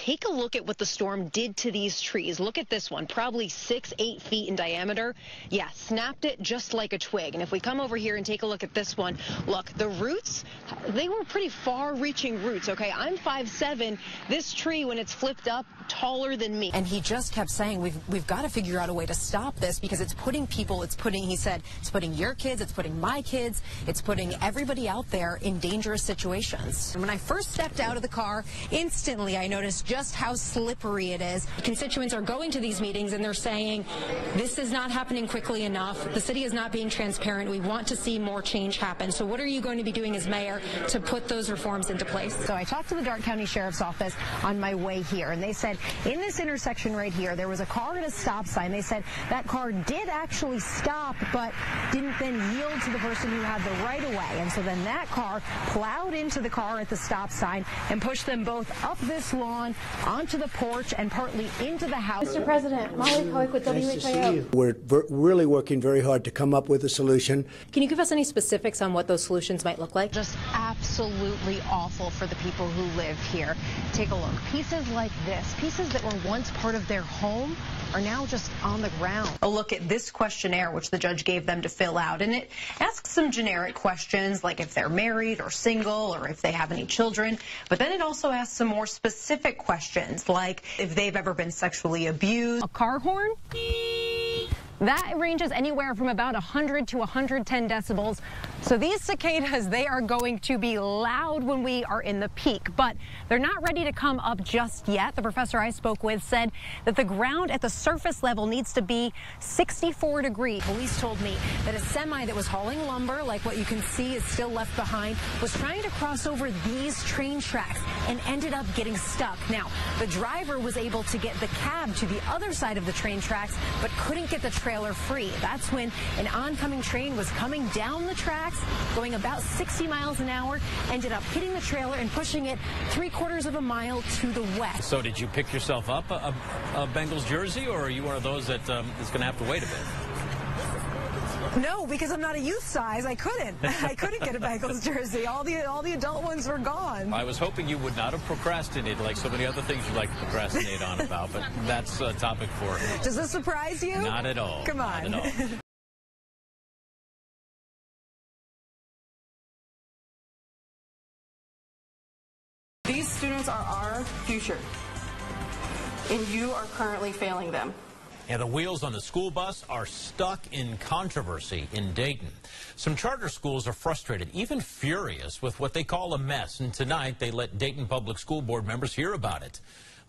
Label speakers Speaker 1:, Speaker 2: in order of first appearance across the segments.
Speaker 1: take a look at what the storm did to these trees. Look at this one, probably 6-8 feet in diameter. Yeah, snapped it just like a twig. And if we come over here and take a look at this one, look, the roots, they were pretty far-reaching roots, okay? I'm 5'7". This tree, when it's flipped up, taller than me.
Speaker 2: And he just kept saying, we've got to figure out a way to stop this because it's putting people, he said, it's putting your kids, it's putting my kids, it's putting everybody out there in dangerous situations. And when I first stepped out of the car, instantly I noticed just how slippery it is. Constituents are going to these meetings and they're saying, this is not happening quickly enough. The city is not being transparent. We want to see more change happen. So what are you going to be doing as mayor to put those reforms into place?
Speaker 3: So I talked to the Darke County Sheriff's Office on my way here, and they said in this intersection right here, there was a car at a stop sign. They said that car did actually stop, but didn't then yield to the person who had the right of way. And so then that car plowed into the car at the stop sign and pushed them both up this lawn, onto the porch, and partly into the house.
Speaker 4: Mr. President, Molly Koweek with WHIO.
Speaker 5: We're really working very hard to come up with a solution.
Speaker 2: Can you give us any specifics on what those solutions might look like?
Speaker 1: Just absolutely awful for the people who live here. Take a look. Pieces like this, pieces that were once part of their home, are now just on the ground.
Speaker 6: A look at this questionnaire, which the judge gave them to fill out, and it asks some generic questions like if they're married or single or if they have any children, but then it also asks some more specific questions like if they've ever been sexually abused.
Speaker 7: A car horn? That ranges anywhere from about 100 to 110 decibels. So these cicadas, they are going to be loud when we are in the peak, but they're not ready to come up just yet. The professor I spoke with said that the ground at the surface level needs to be 64 degrees.
Speaker 2: Police told me that a semi that was hauling lumber, like what you can see is still left behind, was trying to cross over these train tracks and ended up getting stuck. Now, the driver was able to get the cab to the other side of the train tracks, but couldn't get the trailer free. That's when an oncoming train was coming down the tracks, going about 60 miles an hour, ended up hitting the trailer and pushing it 3/4 of a mile to the west.
Speaker 8: So did you pick yourself up a Bengals jersey, or are you one of those that is going to have to wait a bit?
Speaker 2: No, because I'm not a youth size. I couldn't get a Bengals jersey. All the adult ones were gone.
Speaker 8: I was hoping you would not have procrastinated like so many other things you like to procrastinate on about, but that's a topic for...
Speaker 2: Does this surprise you?
Speaker 8: Not at all.
Speaker 2: Come on.
Speaker 8: Not at all.
Speaker 9: These students are our future, and you are currently failing them.
Speaker 8: And the wheels on the school bus are stuck in controversy in Dayton. Some charter schools are frustrated, even furious, with what they call a mess. And tonight, they let Dayton Public School Board members hear about it.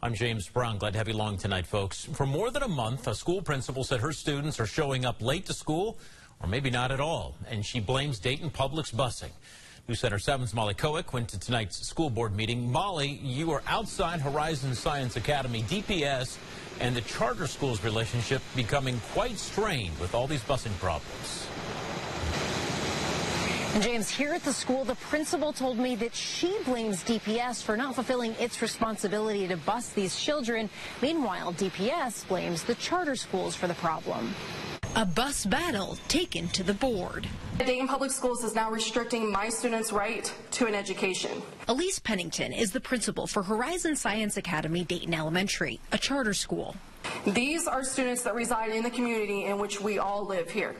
Speaker 8: I'm James Brown. Glad to have you along tonight, folks. For more than a month, a school principal said her students are showing up late to school, or maybe not at all. And she blames Dayton Public's busing. News Center 7's Molly Koweek went to tonight's school board meeting. Molly, you are outside Horizon Science Academy, DPS, and the charter schools relationship becoming quite strained with all these busing problems.
Speaker 2: And James, here at the school, the principal told me that she blames DPS for not fulfilling its responsibility to bus these children. Meanwhile, DPS blames the charter schools for the problem.
Speaker 10: A bus battle taken to the board.
Speaker 9: Dayton Public Schools is now restricting my students' right to an education.
Speaker 10: Elise Pennington is the principal for Horizon Science Academy Dayton Elementary, a charter school.
Speaker 9: These are students that reside in the community in which we all live here.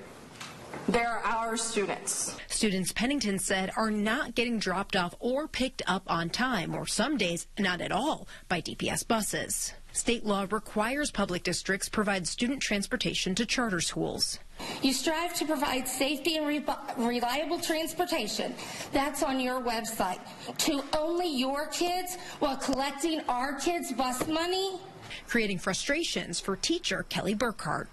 Speaker 9: They're our students.
Speaker 10: Students, Pennington said, are not getting dropped off or picked up on time, or some days not at all, by DPS buses. State law requires public districts provide student transportation to charter schools.
Speaker 11: You strive to provide safety and reliable transportation. That's on your website. To only your kids while collecting our kids' bus money?
Speaker 10: Creating frustrations for teacher Kelly Burkhart.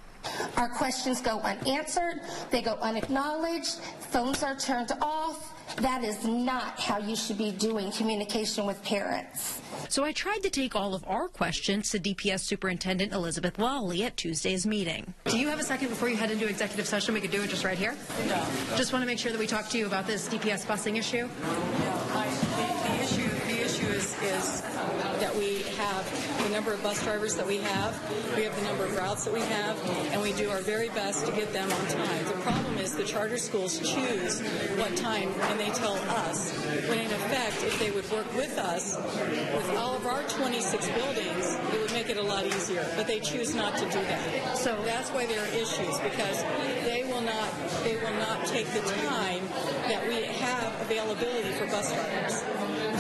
Speaker 11: Our questions go unanswered, they go unacknowledged, phones are turned off. That is not how you should be doing communication with parents.
Speaker 10: So I tried to take all of our questions to DPS Superintendent Elizabeth Lawley at Tuesday's meeting.
Speaker 2: Do you have a second before you head into executive session? We could do it just right here?
Speaker 9: No.
Speaker 2: Just want to make sure that we talk to you about this DPS busing issue.
Speaker 9: The issue is that we have
Speaker 12: have the number of bus drivers that we have the number of routes that we have, and we do our very best to get them on time. The problem is the charter schools choose what time, and they tell us, when in effect, if they would work with us, with all of our 26 buildings, it would make it a lot easier, but they choose not to do that. So that's why there are issues, because they will not take the time that we have availability for bus drivers.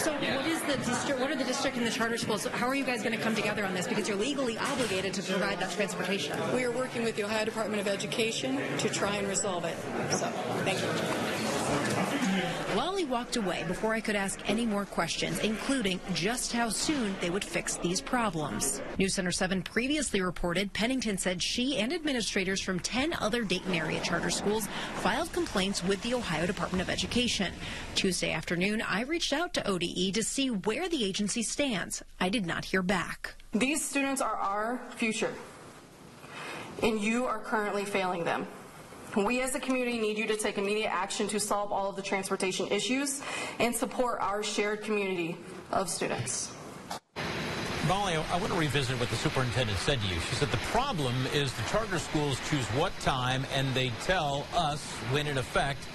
Speaker 2: So what is the district? What are the district and the charter schools? How are you guys going to come together on this? Because you're legally obligated to provide that transportation.
Speaker 12: We are working with the Ohio Department of Education to try and resolve it. So, thank you.
Speaker 10: Lolly walked away before I could ask any more questions, including just how soon they would fix these problems. News Center 7 previously reported Pennington said she and administrators from 10 other Dayton area charter schools filed complaints with the Ohio Department of Education. Tuesday afternoon, I reached out to ODE to see where the agency stands. I did not hear back.
Speaker 9: These students are our future, and you are currently failing them. We as a community need you to take immediate action to solve all of the transportation issues and support our shared community of students.
Speaker 8: Molly, I want to revisit what the superintendent said to you. She said the problem is the charter schools choose what time, and they tell us when, in effect,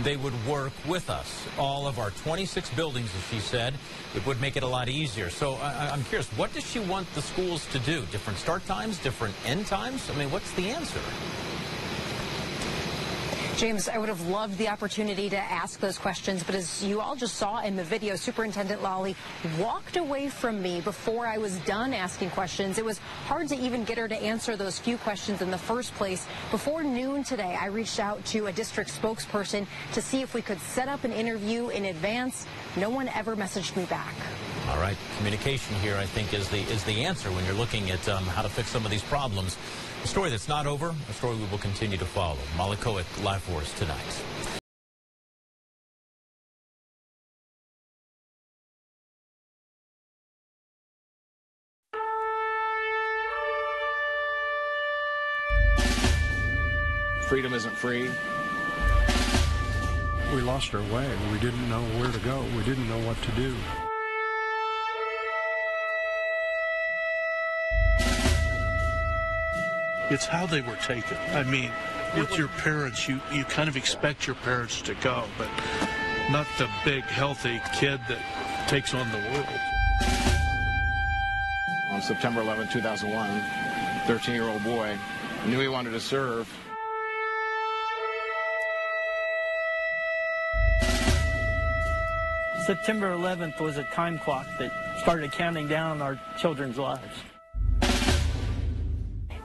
Speaker 8: they would work with us. All of our 26 buildings, as she said, it would make it a lot easier. So I'm curious, what does she want the schools to do? Different start times, different end times? I mean, what's the answer?
Speaker 2: James, I would have loved the opportunity to ask those questions, but as you all just saw in the video, Superintendent Lawley walked away from me before I was done asking questions. It was hard to even get her to answer those few questions in the first place. Before noon today, I reached out to a district spokesperson to see if we could set up an interview in advance. No one ever messaged me back.
Speaker 8: All right, communication here, I think, is the answer when you're looking at how to fix some of these problems. A story that's not over, a story we will continue to follow. Molly Koweek live for us tonight.
Speaker 13: Freedom isn't free.
Speaker 14: We lost our way. We didn't know where to go. We didn't know what to do.
Speaker 15: It's how they were taken. I mean, with your parents, you kind of expect your parents to go, but not the big, healthy kid that takes on the world.
Speaker 13: On September 11, 2001, 13-year-old boy knew he wanted to serve.
Speaker 16: September 11th was a time clock that started counting down our children's lives.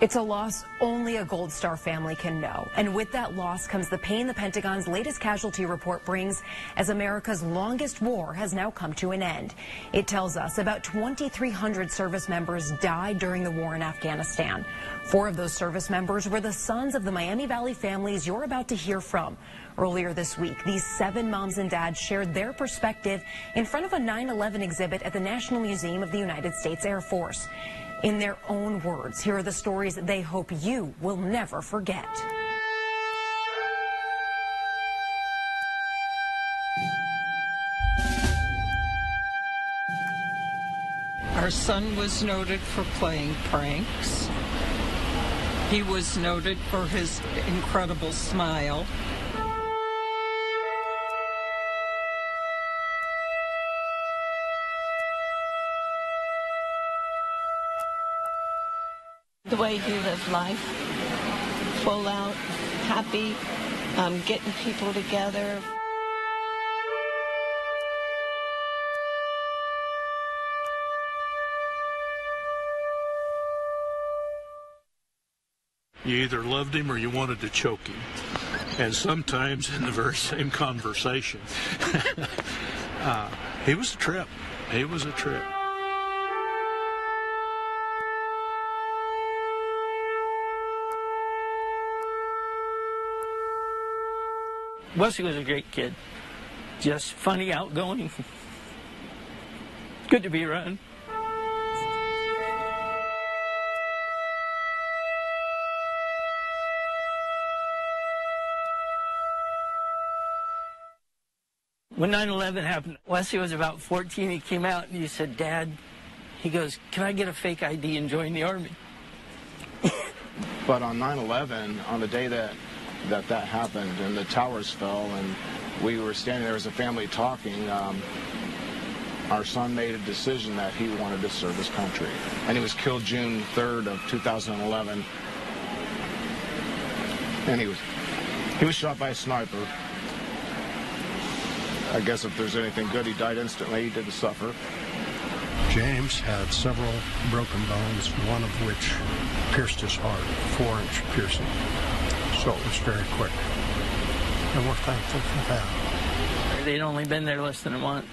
Speaker 2: It's a loss only a Gold Star family can know. And with that loss comes the pain the Pentagon's latest casualty report brings as America's longest war has now come to an end. It tells us about 2,300 service members died during the war in Afghanistan. 4 of those service members were the sons of the Miami Valley families you're about to hear from. Earlier this week, these 7 moms and dads shared their perspective in front of a 9/11 exhibit at the National Museum of the United States Air Force. In their own words, here are the stories they hope you will never forget.
Speaker 17: Our son was noted for playing pranks. He was noted for his incredible smile.
Speaker 18: The way he lived life, full out, happy, getting people together.
Speaker 15: You either loved him or you wanted to choke him. And sometimes in the very same conversation. He was a trip. He was a trip.
Speaker 16: Wesley was a great kid. Just funny, outgoing. Good to be around. When 9/11 happened, Wesley was about 14. He came out and he said, "Dad," He goes, can I get a fake ID and join the Army?
Speaker 13: But on 9/11, on the day that happened and the towers fell and we were standing there as a family talking, our son made a decision that he wanted to serve his country. And he was killed June 3rd of 2011. And he was shot by a sniper. I guess if there's anything good, he died instantly. He didn't suffer.
Speaker 14: James had several broken bones, one of which pierced his heart, 4-inch piercing. So it was very quick. And we're thankful for that.
Speaker 16: They'd only been there less than a month.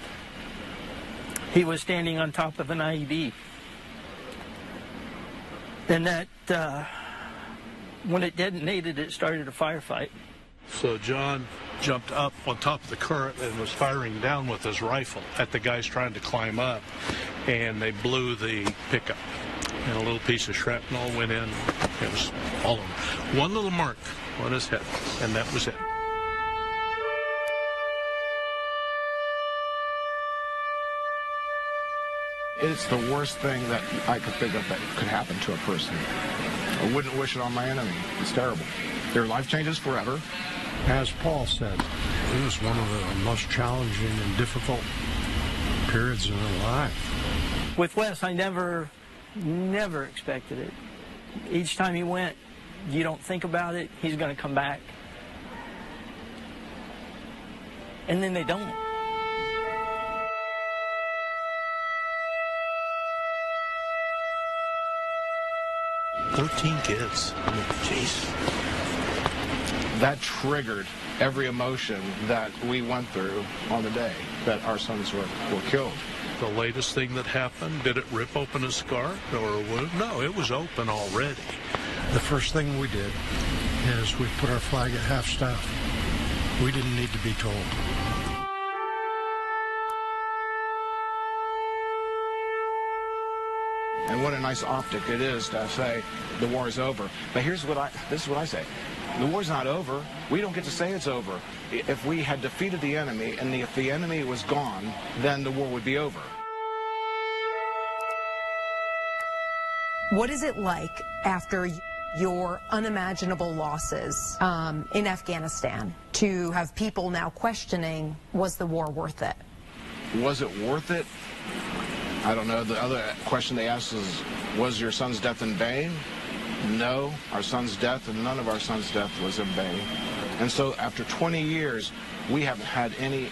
Speaker 16: He was standing on top of an IED. And that, when it detonated, it started a firefight.
Speaker 15: So John jumped up on top of the current and was firing down with his rifle at the guys trying to climb up, and they blew the pickup. And a little piece of shrapnel went in. It was all over. One little mark on his head, and that was it.
Speaker 13: It's the worst thing that I could think of that could happen to a person. I wouldn't wish it on my enemy. It's terrible. Their life changes forever.
Speaker 14: As Paul said, it was one of the most challenging and difficult periods in their life.
Speaker 16: With Wes, I never expected it. Each time he went, you don't think about it, he's going to come back. And then they don't.
Speaker 15: Kids. I mean, jeez.
Speaker 13: That triggered every emotion that we went through on the day that our sons were killed.
Speaker 15: The latest thing that happened, did it rip open a scar or a wound? No, it was open already.
Speaker 14: The first thing we did is we put our flag at half-staff. We didn't need to be told.
Speaker 13: And what a nice optic it is to say the war is over. But this is what I say. The war's not over. We don't get to say it's over. If we had defeated the enemy and if the enemy was gone, then the war would be over.
Speaker 2: What is it like after your unimaginable losses in Afghanistan to have people now questioning, was the war worth it?
Speaker 13: Was it worth it? I don't know. The other question they asked was your son's death in vain? No, our son's death and none of our son's death was in vain. And so after 20 years, we haven't had any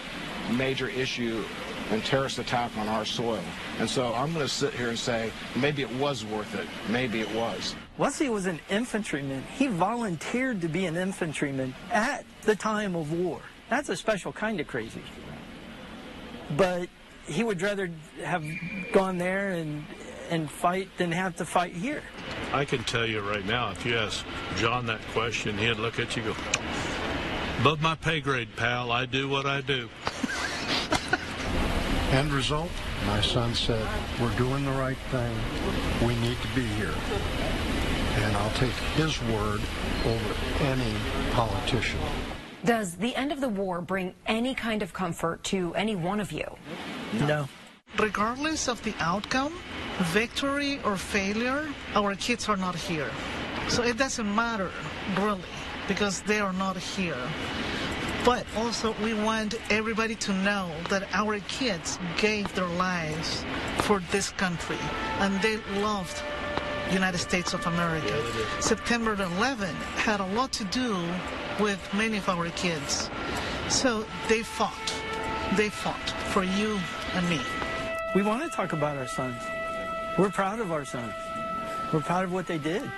Speaker 13: major issue and terrorist attack on our soil. And so I'm going to sit here and say, maybe it was worth it. Maybe it was.
Speaker 16: Wesley was an infantryman. He volunteered to be an infantryman at the time of war. That's a special kind of crazy. But he would rather have gone there and fight than have to fight here.
Speaker 15: I can tell you right now, if you ask John that question, he'd look at you and go, above my pay grade, pal, I do what I do.
Speaker 14: End result, my son said, we're doing the right thing. We need to be here. And I'll take his word over any politician.
Speaker 2: Does the end of the war bring any kind of comfort to any one of you?
Speaker 16: No.
Speaker 19: Regardless of the outcome, victory or failure, our kids are not here. So it doesn't matter, really, because they are not here. But also, we want everybody to know that our kids gave their lives for this country, and they loved the United States of America. Yeah, September 11 had a lot to do with many of our kids. So they fought. They fought for you and me.
Speaker 16: We want to talk about our sons. We're proud of our sons. We're proud of what they did.